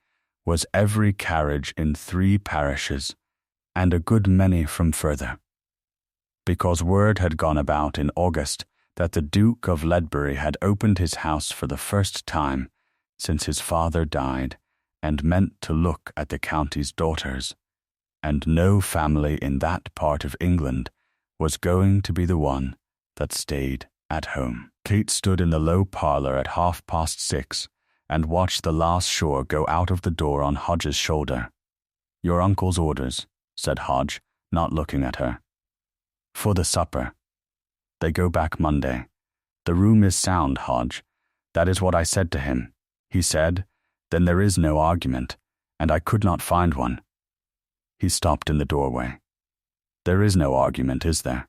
Speaker 1: was every carriage in 3 parishes, and a good many from further, because word had gone about in August that the Duke of Ledbury had opened his house for the first time since his father died, and meant to look at the county's daughters, and no family in that part of England was going to be the one that stayed at home. Kate stood in the low parlour at 6:30 and watched the last shore go out of the door on Hodge's shoulder. "Your uncle's orders," said Hodge, not looking at her. "For the supper. They go back Monday. The room is sound, Hodge. That is what I said to him. He said, then there is no argument, and I could not find one." He stopped in the doorway. "There is no argument, is there?"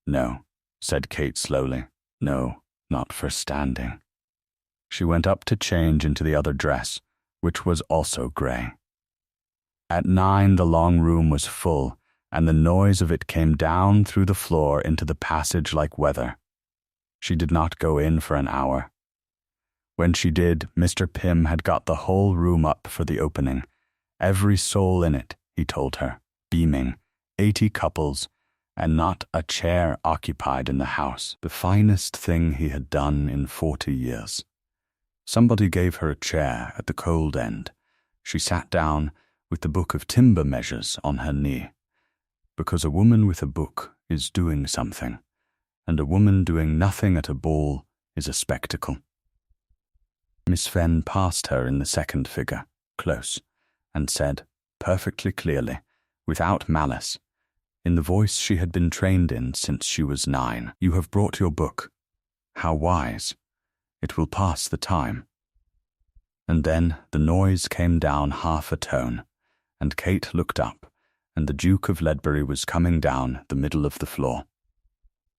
Speaker 1: "No," said Kate slowly. "No, not for standing." She went up to change into the other dress, which was also grey. At 9 the long room was full, and the noise of it came down through the floor into the passage like weather. She did not go in for an hour. When she did, Mr. Pym had got the whole room up for the opening. Every soul in it, he told her, beaming, 80 couples, and not a chair occupied in the house, the finest thing he had done in 40 years. Somebody gave her a chair at the cold end. She sat down with the book of timber measures on her knee, because a woman with a book is doing something, and a woman doing nothing at a ball is a spectacle. Miss Fenn passed her in the second figure, close, and said, perfectly clearly, without malice, in the voice she had been trained in since she was 9, "You have brought your book. How wise. It will pass the time." And then the noise came down half a tone, and Kate looked up, and the Duke of Ledbury was coming down the middle of the floor.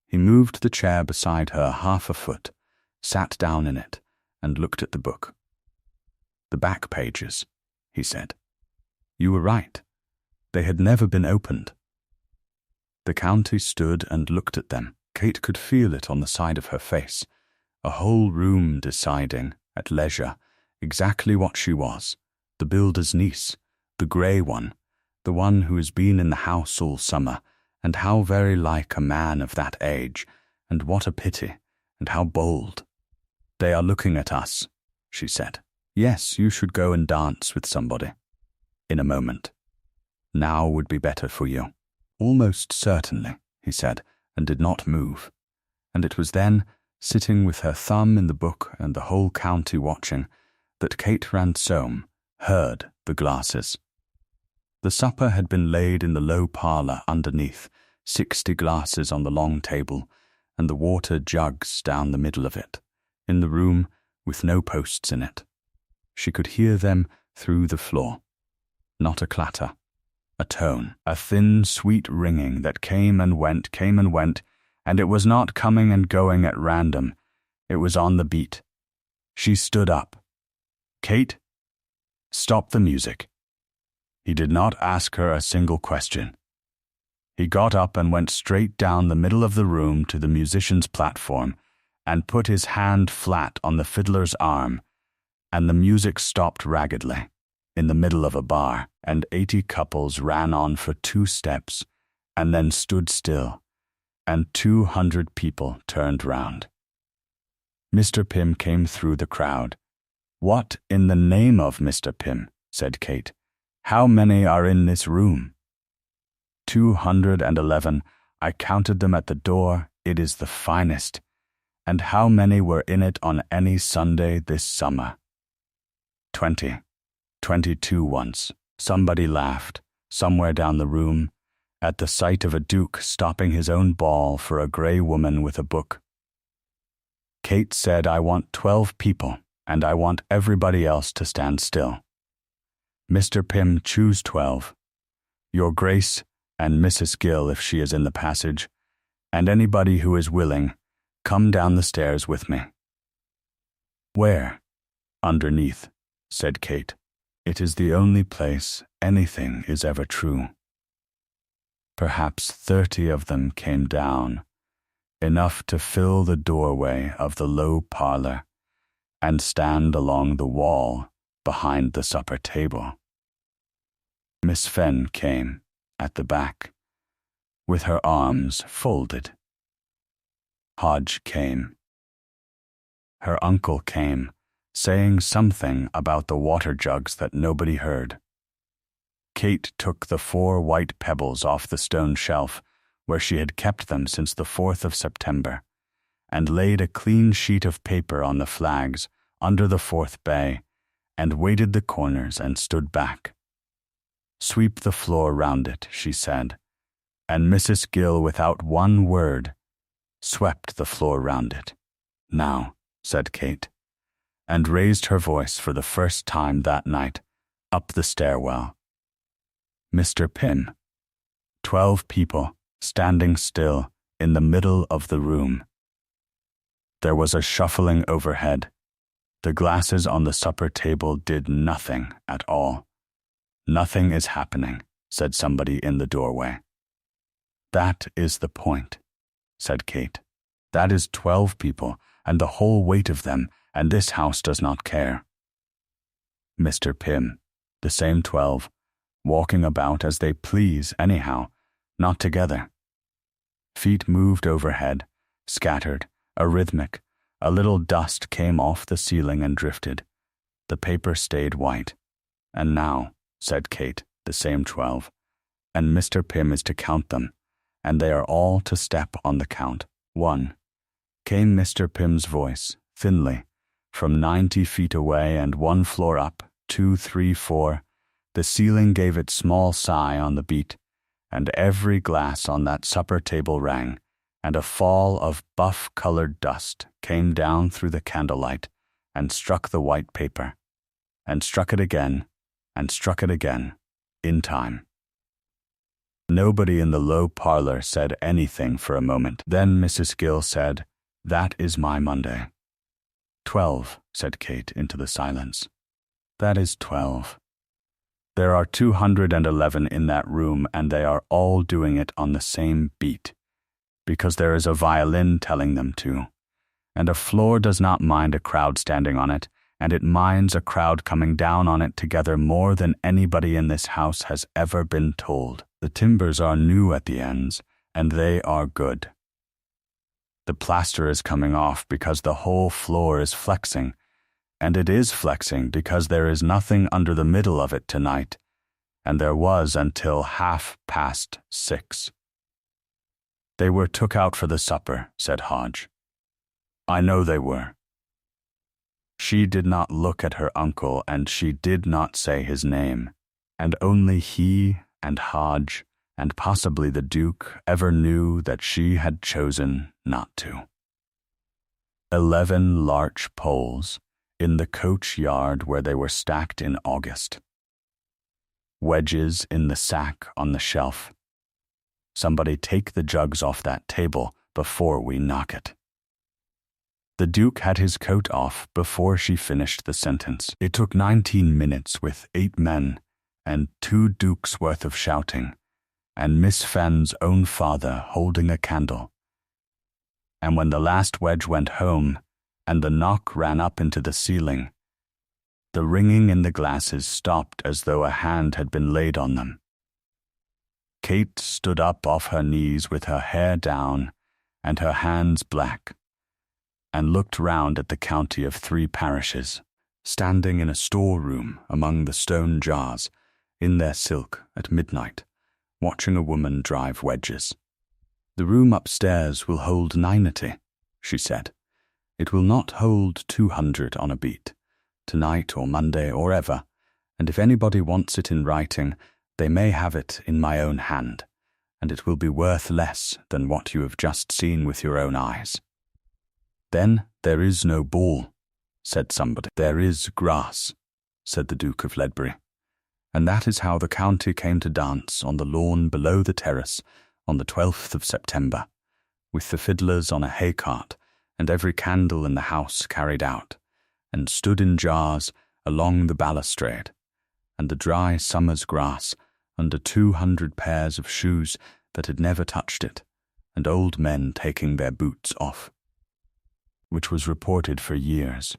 Speaker 1: He moved the chair beside her half a foot, sat down in it, and looked at the book. "The back pages," he said. "You were right. They had never been opened." The county stood and looked at them. Kate could feel it on the side of her face, a whole room deciding, at leisure, exactly what she was, the builder's niece, the grey one, the one who has been in the house all summer, and how very like a man of that age, and what a pity, and how bold. "They are looking at us," she said. "Yes, you should go and dance with somebody. In a moment. Now would be better for you." "Almost certainly," he said, and did not move. And it was then, sitting with her thumb in the book and the whole county watching, that Kate Ransome heard the glasses. The supper had been laid in the low parlour underneath, 60 glasses on the long table, and the water jugs down the middle of it, in the room with no posts in it. She could hear them through the floor. Not a clatter, a tone, a thin, sweet ringing that came and went, and it was not coming and going at random. It was on the beat. She stood up. "Kate, stop the music." He did not ask her a single question. He got up and went straight down the middle of the room to the musician's platform and put his hand flat on the fiddler's arm, and the music stopped raggedly in the middle of a bar, and 80 couples ran on for 2 steps and then stood still, and 200 people turned round. Mr. Pym came through the crowd. "What in the name of Mr. Pym?" said Kate. "How many are in this room?" 211. I counted them at the door. It is the finest. And how many were in it on any Sunday this summer? 20. 22 once. Somebody laughed, somewhere down the room, at the sight of a duke stopping his own ball for a grey woman with a book. Kate said, I want 12 people, and I want everybody else to stand still. Mr. Pym, choose 12. Your Grace and Mrs. Gill, if she is in the passage, and anybody who is willing, come down the stairs with me. Where? Underneath, said Kate. It is the only place anything is ever true. Perhaps 30 of them came down, enough to fill the doorway of the low parlor and stand along the wall behind the supper table. Miss Fenn came, at the back, with her arms folded. Hodge came. Her uncle came, saying something about the water jugs that nobody heard. Kate took the 4 white pebbles off the stone shelf where she had kept them since the 4th of September, and laid a clean sheet of paper on the flags under the 4th bay, and weighted the corners and stood back. Sweep the floor round it, she said, and Mrs. Gill, without one word, swept the floor round it. Now, said Kate, and raised her voice for the first time that night, up the stairwell. Mr. Pym. 12 people, standing still, in the middle of the room. There was a shuffling overhead. The glasses on the supper table did nothing at all. Nothing is happening, said somebody in the doorway. That is the point, said Kate. That is 12 people, and the whole weight of them, and this house does not care. Mr. Pym, the same 12, walking about as they please anyhow, not together. Feet moved overhead, scattered, arrhythmic. A little dust came off the ceiling and drifted. The paper stayed white. And now, said Kate, the same 12, and Mr. Pym is to count them, and they are all to step on the count. 1. Came Mr. Pym's voice, thinly, from 90 feet away and 1 floor up, 2, 3, 4. The ceiling gave its small sigh on the beat, and every glass on that supper table rang, and a fall of buff-colored dust came down through the candlelight and struck the white paper, and struck it again, and struck it again, in time. Nobody in the low parlor said anything for a moment. Then Mrs. Gill said, That is my Monday. 12, said Kate into the silence. That is 12. There are 211 in that room, and they are all doing it on the same beat, because there is a violin telling them to, and a floor does not mind a crowd standing on it, and it minds a crowd coming down on it together more than anybody in this house has ever been told. The timbers are new at the ends, and they are good. The plaster is coming off because the whole floor is flexing, and it is flexing because there is nothing under the middle of it tonight, and there was until 6:30. They were took out for the supper, said Hodge. I know they were. She did not look at her uncle, and she did not say his name, and only he and Hodge, and possibly the Duke, ever knew that she had chosen not to. 11 larch poles, in the coach yard where they were stacked in August. Wedges in the sack on the shelf. Somebody take the jugs off that table before we knock it. The Duke had his coat off before she finished the sentence. It took 19 minutes with 8 men and 2 dukes' worth of shouting, and Miss Fenn's own father holding a candle. And when the last wedge went home, and the knock ran up into the ceiling, the ringing in the glasses stopped as though a hand had been laid on them. Kate stood up off her knees with her hair down and her hands black, and looked round at the county of 3 parishes, standing in a storeroom among the stone jars, in their silk at midnight, watching a woman drive wedges. "The room upstairs will hold 90, she said. "It will not hold 200 on a beat, tonight or Monday or ever, and if anybody wants it in writing, they may have it in my own hand, and it will be worth less than what you have just seen with your own eyes." "Then there is no ball," said somebody. "There is grass," said the Duke of Ledbury. And that is how the county came to dance on the lawn below the terrace on the 12th of September, with the fiddlers on a hay-cart and every candle in the house carried out, and stood in jars along the balustrade, and the dry summer's grass under 200 pairs of shoes that had never touched it, and old men taking their boots off, which was reported for years.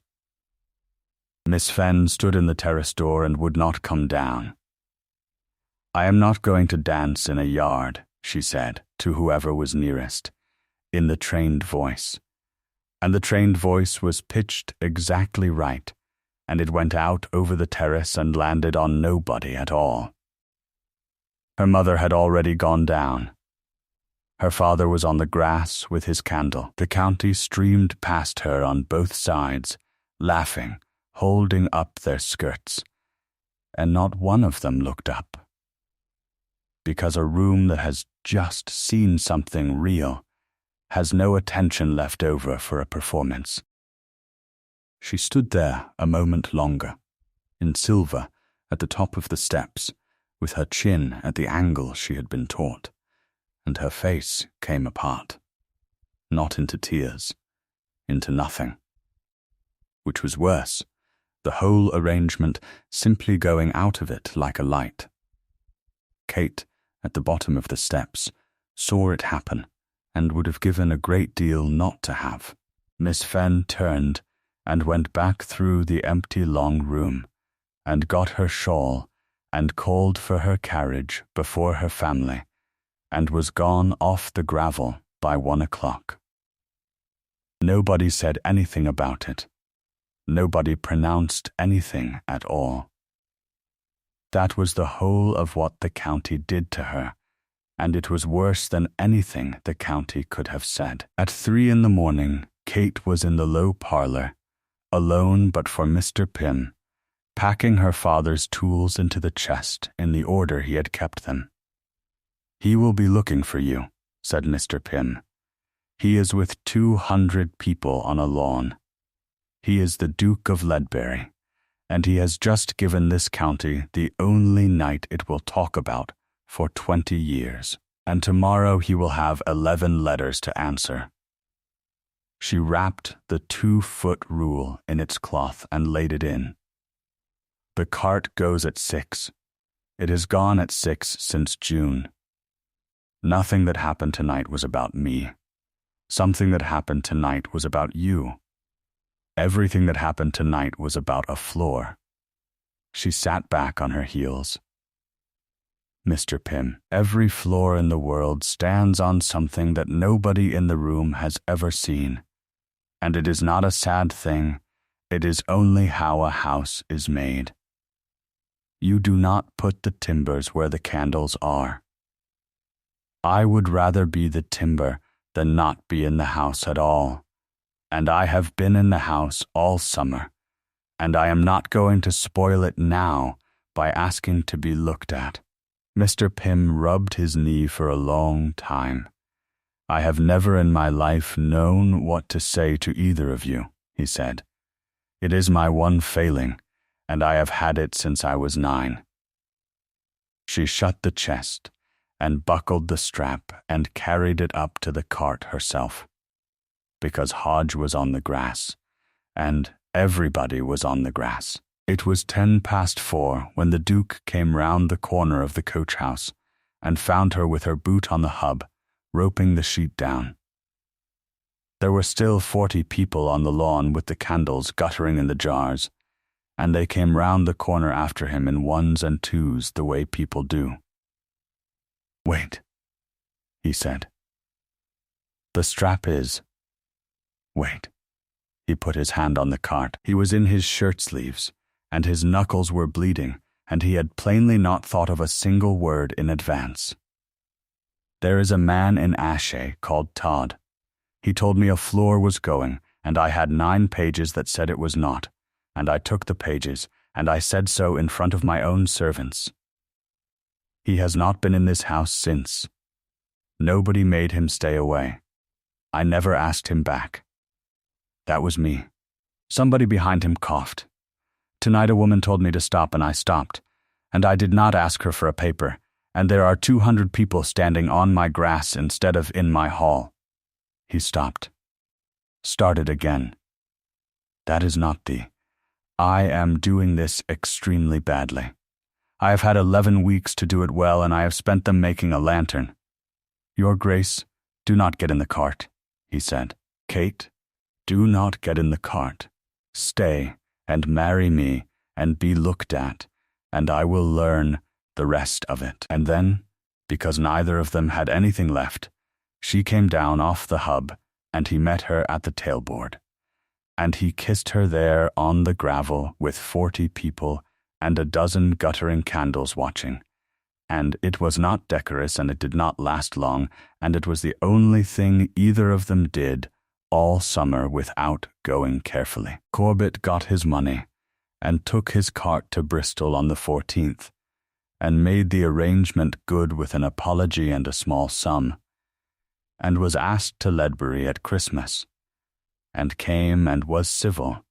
Speaker 1: Miss Fenn stood in the terrace door and would not come down. "I am not going to dance in a yard," she said to whoever was nearest, in the trained voice. And the trained voice was pitched exactly right, and it went out over the terrace and landed on nobody at all. Her mother had already gone down. Her father was on the grass with his candle. The county streamed past her on both sides, laughing, holding up their skirts, and not one of them looked up. Because a room that has just seen something real has no attention left over for a performance. She stood there a moment longer, in silver at the top of the steps, with her chin at the angle she had been taught, and her face came apart, not into tears, into nothing. Which was worse, the whole arrangement simply going out of it like a light. Kate, at the bottom of the steps, saw it happen, and would have given a great deal not to have. Miss Fenn turned and went back through the empty long room, and got her shawl, and called for her carriage before her family, and was gone off the gravel by 1 o'clock. Nobody said anything about it. Nobody pronounced anything at all. That was the whole of what the county did to her, and it was worse than anything the county could have said. At 3 in the morning, Kate was in the low parlour, alone but for Mr. Pym, packing her father's tools into the chest in the order he had kept them. "He will be looking for you," said Mr. Pym. "He is with 200 people on a lawn. He is the Duke of Ledbury, and he has just given this county the only night it will talk about for 20 years, and tomorrow he will have 11 letters to answer." She wrapped the 2-foot rule in its cloth and laid it in. "The cart goes at 6. It has gone at 6 since June. Nothing that happened tonight was about me. Something that happened tonight was about you. Everything that happened tonight was about a floor." She sat back on her heels. "Mr. Pym, every floor in the world stands on something that nobody in the room has ever seen. And it is not a sad thing. It is only how a house is made. You do not put the timbers where the candles are. I would rather be the timber than not be in the house at all. And I have been in the house all summer, and I am not going to spoil it now by asking to be looked at." Mr. Pym rubbed his knee for a long time. "I have never in my life known what to say to either of you," he said. "It is my one failing, and I have had it since I was 9. She shut the chest and buckled the strap and carried it up to the cart herself, because Hodge was on the grass, and everybody was on the grass. It was 4:10 when the Duke came round the corner of the coach-house and found her with her boot on the hub, roping the sheet down. There were still 40 people on the lawn with the candles guttering in the jars, and they came round the corner after him in 1s and 2s the way people do. "Wait," he said. "The strap is... Wait." He put his hand on the cart. He was in his shirt sleeves, and his knuckles were bleeding, and he had plainly not thought of a single word in advance. There is a man in Ashe called Todd. He told me a floor was going, and I had 9 pages that said it was not, and I took the pages, and I said so in front of my own servants. He has not been in this house since. Nobody made him stay away. I never asked him back. That was me. Somebody behind him coughed. Tonight a woman told me to stop, and I stopped, and I did not ask her for a paper, and there are 200 people standing on my grass instead of in my hall. He stopped. Started again. That is not I am doing this extremely badly. I have had 11 weeks to do it well, and I have spent them making a lantern. Your Grace, do not get in the cart, he said. Kate, do not get in the cart. Stay and marry me and be looked at, and I will learn the rest of it. And then, because neither of them had anything left, she came down off the hub, and he met her at the tailboard. And he kissed her there on the gravel with 40 people and a dozen guttering candles watching. And it was not decorous, and it did not last long, and it was the only thing either of them did all summer without going carefully. Corbett got his money and took his cart to Bristol on the 14th, and made the arrangement good with an apology and a small sum, and was asked to Ledbury at Christmas, and came and was civil,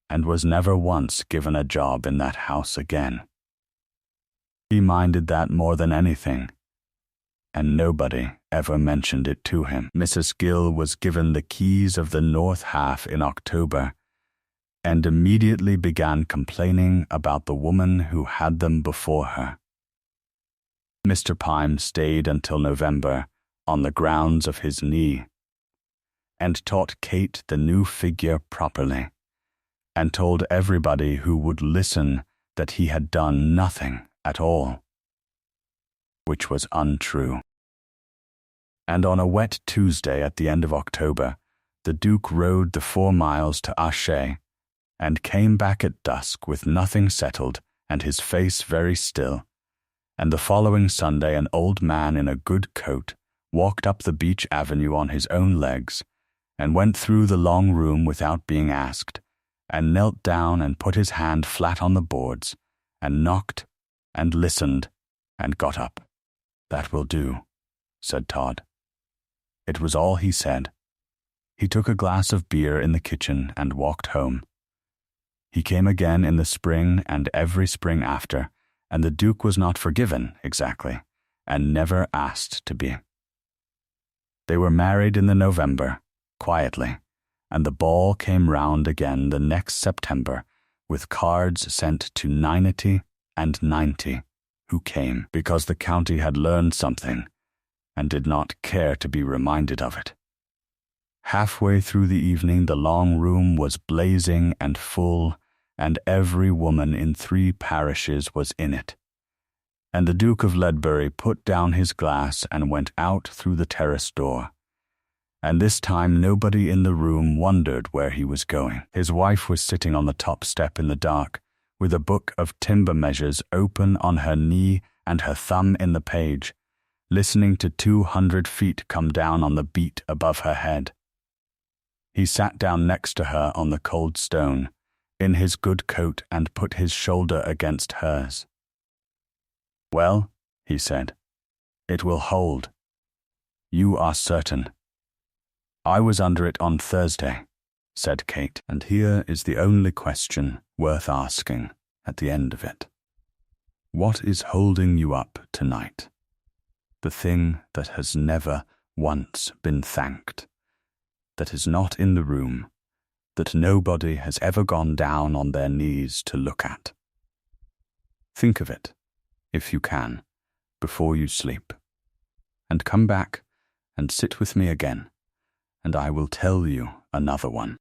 Speaker 1: and was never once given a job in that house again. He minded that more than anything, and nobody ever mentioned it to him. Mrs. Gill was given the keys of the north half in October, and immediately began complaining about the woman who had them before her. Mr. Pyme stayed until November on the grounds of his knee, and taught Kate the new figure properly, and told everybody who would listen that he had done nothing at all, which was untrue. And on a wet Tuesday at the end of October, the Duke rode the 4 miles to Ashe, and came back at dusk with nothing settled and his face very still, and the following Sunday an old man in a good coat walked up the beach avenue on his own legs, and went through the long room without being asked, and knelt down and put his hand flat on the boards, and knocked, and listened, and got up. That will do, said Todd. It was all he said. He took a glass of beer in the kitchen and walked home. He came again in the spring and every spring after, and the Duke was not forgiven, exactly, and never asked to be. They were married in the November, quietly, and the ball came round again the next September, with cards sent to 90 and 90, who came because the county had learned something, and did not care to be reminded of it. Halfway through the evening the long room was blazing and full, and every woman in 3 parishes was in it. And the Duke of Ledbury put down his glass and went out through the terrace door. And this time nobody in the room wondered where he was going. His wife was sitting on the top step in the dark, with a book of timber measures open on her knee and her thumb in the page, listening to 200 feet come down on the beat above her head. He sat down next to her on the cold stone, in his good coat, and put his shoulder against hers. Well, he said, it will hold. You are certain. I was under it on Thursday, said Kate, and here is the only question worth asking at the end of it. What is holding you up tonight? The thing that has never once been thanked, that is not in the room, that nobody has ever gone down on their knees to look at. Think of it, if you can, before you sleep, and come back and sit with me again, and I will tell you another one.